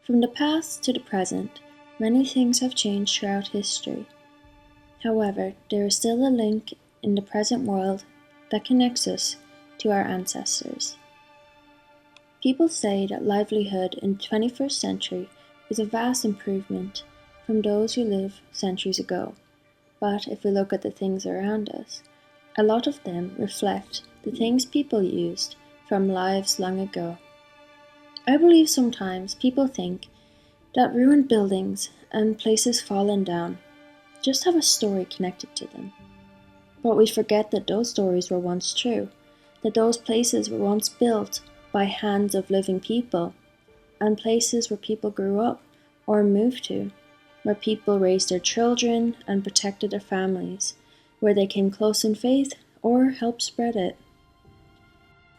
From the past to the present, many things have changed throughout history. However, there is still a link in the present world that connects us to our ancestors. People say that livelihood in the 21st century is a vast improvement from those who lived centuries ago. But if we look at the things around us, a lot of them reflect the things people used from lives long ago. I believe sometimes people think that ruined buildings and places fallen down just have a story connected to them. But we forget that those stories were once true, that those places were once built by hands of living people, and places where people grew up or moved to, where people raised their children and protected their families, where they came close in faith or helped spread it.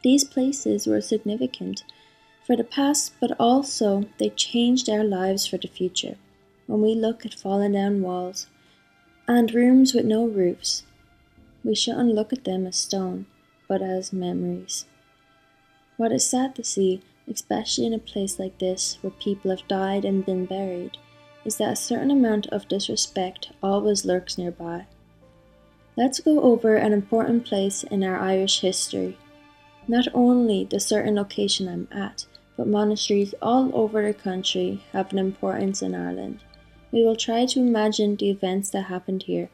These places were significant for the past, but also they changed our lives for the future. When we look at fallen down walls and rooms with no roofs, we shouldn't look at them as stone, but as memories. What is sad to see, especially in a place like this where people have died and been buried, is that a certain amount of disrespect always lurks nearby. Let's go over an important place in our Irish history. Not only the certain location I'm at, but monasteries all over the country have an importance in Ireland. We will try to imagine the events that happened here,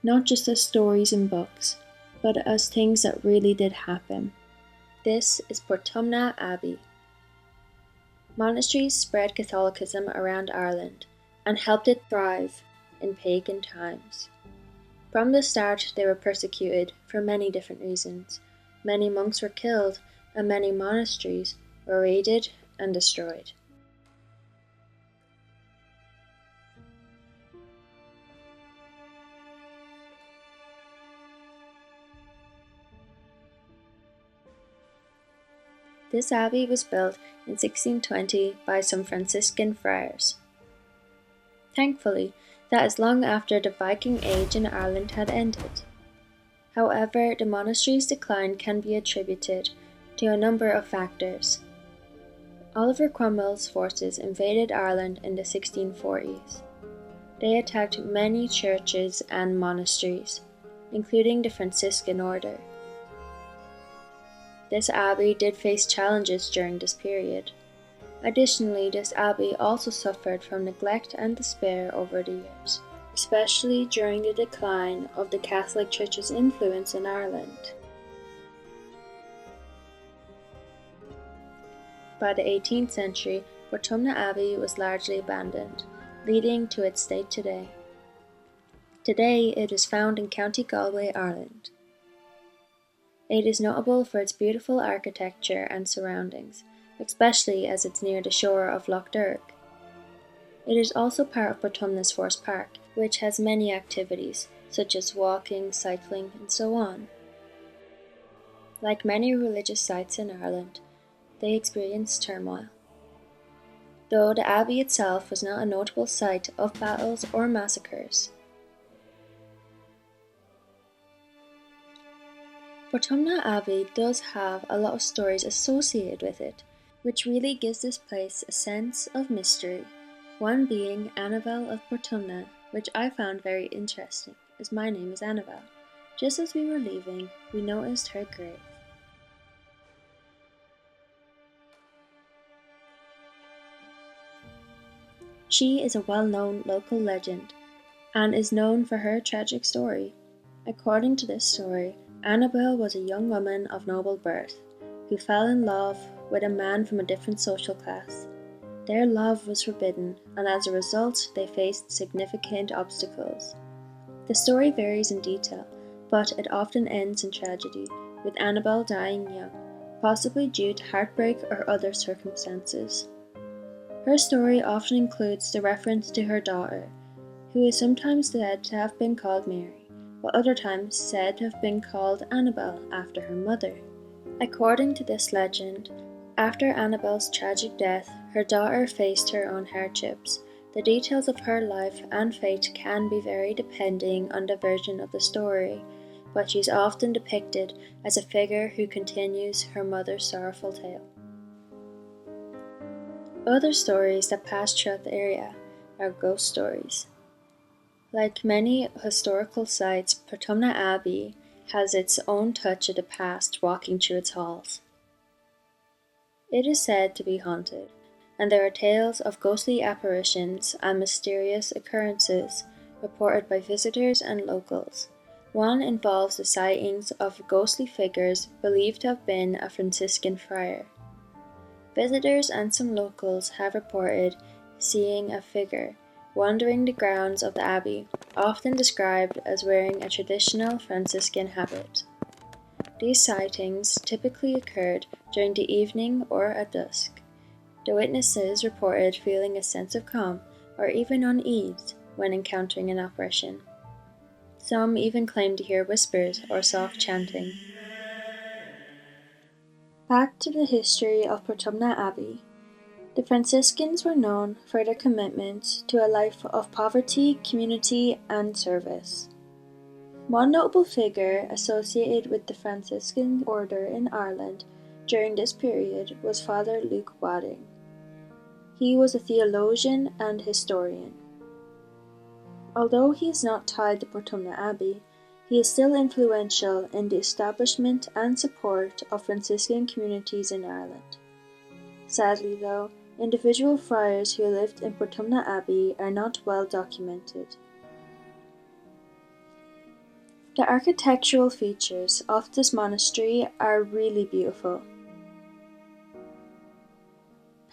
not just as stories in books, but as things that really did happen. This is Portumna Abbey. Monasteries spread Catholicism around Ireland and helped it thrive in pagan times. From the start, they were persecuted for many different reasons. Many monks were killed, and many monasteries were raided and destroyed. This abbey was built in 1620 by some Franciscan friars. Thankfully, that is long after the Viking Age in Ireland had ended. However, the monastery's decline can be attributed to a number of factors. Oliver Cromwell's forces invaded Ireland in the 1640s. They attacked many churches and monasteries, including the Franciscan Order. This abbey did face challenges during this period. Additionally, this abbey also suffered from neglect and despair over the years, especially during the decline of the Catholic Church's influence in Ireland. By the 18th century, Portumna Abbey was largely abandoned, leading to its state today. Today, it is found in County Galway, Ireland. It is notable for its beautiful architecture and surroundings, especially as it's near the shore of Lough Derg. It is also part of Portumna's Forest Park, which has many activities, such as walking, cycling, and so on. Like many religious sites in Ireland, they experienced turmoil. Though the abbey itself was not a notable site of battles or massacres. Portumna Abbey does have a lot of stories associated with it, which really gives this place a sense of mystery, one being Annabel of Portumna, which I found very interesting, as my name is Annabel. Just as we were leaving, we noticed her grave. She is a well-known local legend, and is known for her tragic story. According to this story, Annabel was a young woman of noble birth, who fell in love with a man from a different social class. Their love was forbidden, and as a result, they faced significant obstacles. The story varies in detail, but it often ends in tragedy, with Annabel dying young, possibly due to heartbreak or other circumstances. Her story often includes the reference to her daughter, who is sometimes said to have been called Mary, but other times said to have been called Annabel after her mother. According to this legend, after Annabel's tragic death, her daughter faced her own hardships. The details of her life and fate can be varied depending on the version of the story, but she's often depicted as a figure who continues her mother's sorrowful tale. Other stories that pass throughout the area are ghost stories. Like many historical sites, Portumna Abbey has its own touch of the past walking through its halls. It is said to be haunted, and there are tales of ghostly apparitions and mysterious occurrences reported by visitors and locals. One involves the sightings of ghostly figures believed to have been a Franciscan friar. Visitors and some locals have reported seeing a figure wandering the grounds of the abbey, often described as wearing a traditional Franciscan habit. These sightings typically occurred during the evening or at dusk. The witnesses reported feeling a sense of calm or even unease when encountering an apparition. Some even claimed to hear whispers or soft chanting. Back to the history of Portumna Abbey. The Franciscans were known for their commitment to a life of poverty, community, and service. One notable figure associated with the Franciscan Order in Ireland during this period was Father Luke Wadding. He was a theologian and historian. Although he is not tied to Portumna Abbey, he is still influential in the establishment and support of Franciscan communities in Ireland. Sadly, though, individual friars who lived in Portumna Abbey are not well documented. The architectural features of this monastery are really beautiful.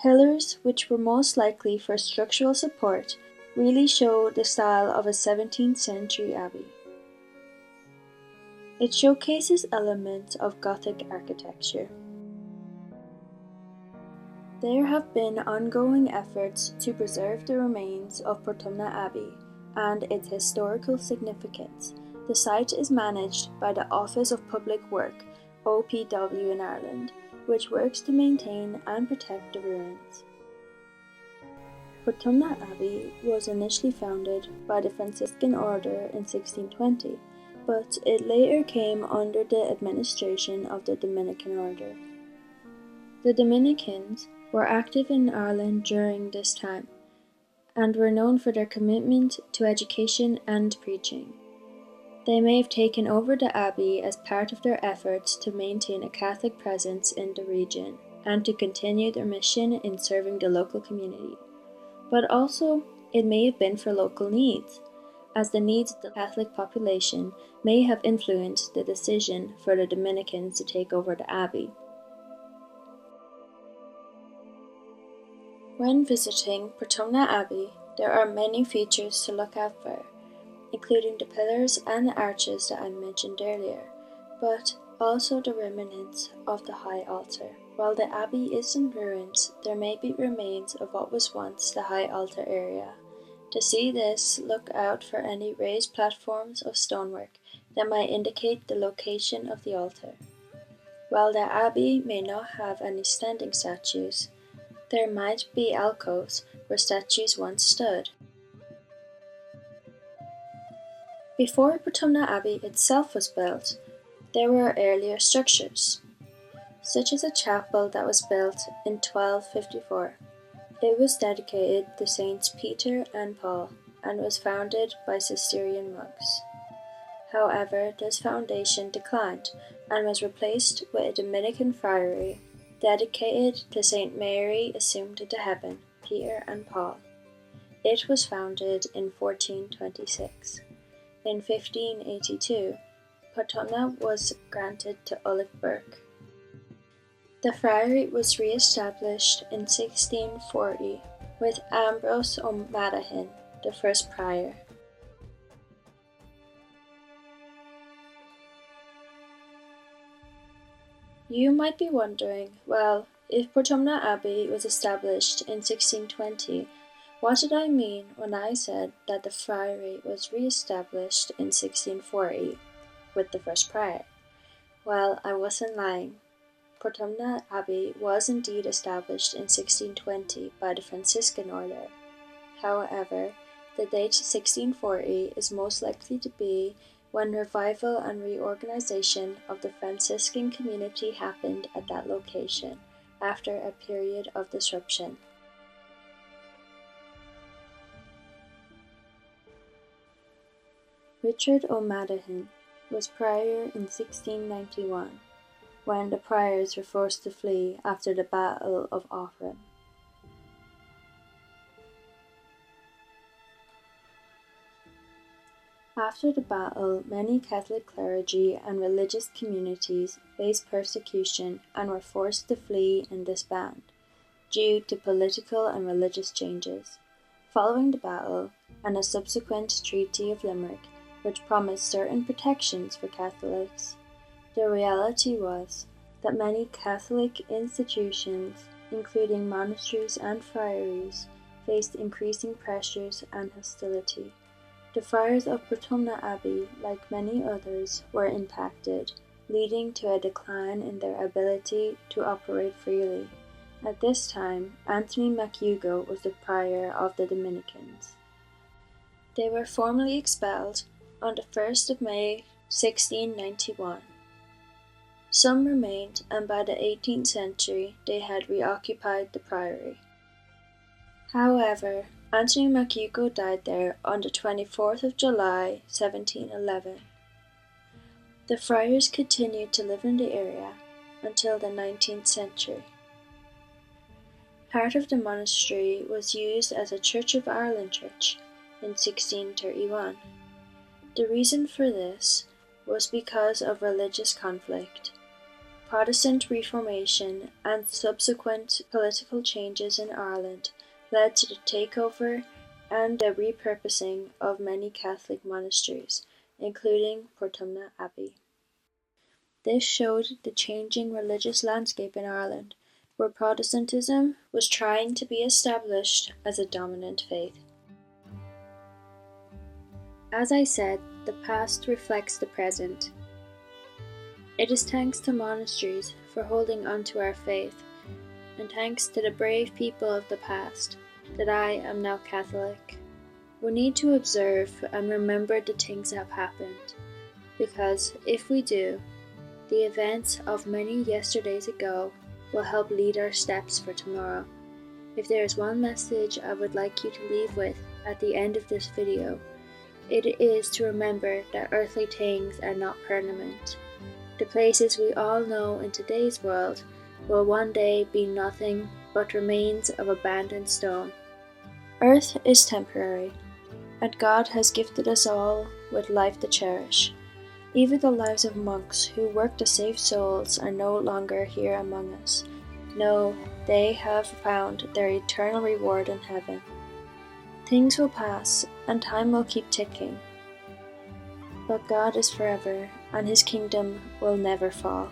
Pillars, which were most likely for structural support, really show the style of a 17th century abbey. It showcases elements of Gothic architecture. There have been ongoing efforts to preserve the remains of Portumna Abbey and its historical significance. The site is managed by the Office of Public Work, OPW in Ireland, which works to maintain and protect the ruins. Portumna Abbey was initially founded by the Franciscan Order in 1620, but it later came under the administration of the Dominican Order. The Dominicans were active in Ireland during this time, and were known for their commitment to education and preaching. They may have taken over the abbey as part of their efforts to maintain a Catholic presence in the region and to continue their mission in serving the local community. But also, it may have been for local needs, as the needs of the Catholic population may have influenced the decision for the Dominicans to take over the abbey. When visiting Portumna Abbey, there are many features to look out for, including the pillars and the arches that I mentioned earlier, but also the remnants of the high altar. While the abbey is in ruins, there may be remains of what was once the high altar area. To see this, look out for any raised platforms of stonework that might indicate the location of the altar. While the abbey may not have any standing statues, there might be alcoves where statues once stood. Before Portumna Abbey itself was built, there were earlier structures, such as a chapel that was built in 1254. It was dedicated to Saints Peter and Paul and was founded by Cistercian monks. However, this foundation declined and was replaced with a Dominican friary dedicated to Saint Mary assumed into heaven, Peter and Paul. It was founded in 1426. In 1582, Portumna was granted to Ulrich Burke. The friary was re-established in 1640 with Murcha O'Madden, the first prior. You might be wondering, well, if Portumna Abbey was established in 1620, what did I mean when I said that the friary was re-established in 1640 with the first prior? Well, I wasn't lying. Portumna Abbey was indeed established in 1620 by the Franciscan Order. However, the date 1640 is most likely to be when revival and reorganization of the Franciscan community happened at that location after a period of disruption. Murcha O'Madden was prior in 1691, when the friars were forced to flee after the Battle of Offrin. After the battle, many Catholic clergy and religious communities faced persecution and were forced to flee and disband, due to political and religious changes. Following the battle, and a subsequent Treaty of Limerick, which promised certain protections for Catholics, the reality was that many Catholic institutions, including monasteries and friaries, faced increasing pressures and hostility. The friars of Portumna Abbey, like many others, were impacted, leading to a decline in their ability to operate freely. At this time, Anthony MacHugo was the prior of the Dominicans. They were formally expelled on the 1st of May 1691. Some remained, and by the 18th century they had reoccupied the priory. However, Anthony MacHugo died there on the 24th of July 1711. The friars continued to live in the area until the 19th century. Part of the monastery was used as a Church of Ireland church in 1631. The reason for this was because of religious conflict. Protestant Reformation and subsequent political changes in Ireland led to the takeover and the repurposing of many Catholic monasteries, including Portumna Abbey. This showed the changing religious landscape in Ireland, where Protestantism was trying to be established as a dominant faith. As I said, the past reflects the present. It is thanks to monasteries for holding on to our faith, and thanks to the brave people of the past, that I am now Catholic. We need to observe and remember the things that have happened, because if we do, the events of many yesterdays ago will help lead our steps for tomorrow. If there is one message I would like you to leave with at the end of this video, it is to remember that earthly things are not permanent. The places we all know in today's world will one day be nothing but remains of abandoned stone. Earth is temporary, and God has gifted us all with life to cherish. Even the lives of monks who work to save souls are no longer here among us. No, they have found their eternal reward in heaven. Things will pass, and time will keep ticking. But God is forever, and His kingdom will never fall.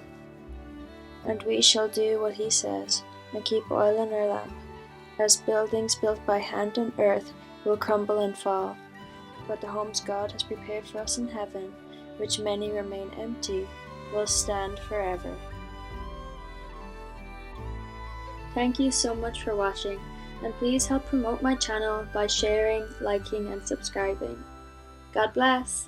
And we shall do what He says, and keep oil in our lamp, as buildings built by hand on earth will crumble and fall. But the homes God has prepared for us in heaven, which many remain empty, will stand forever. Thank you so much for watching, and please help promote my channel by sharing, liking, and subscribing. God bless!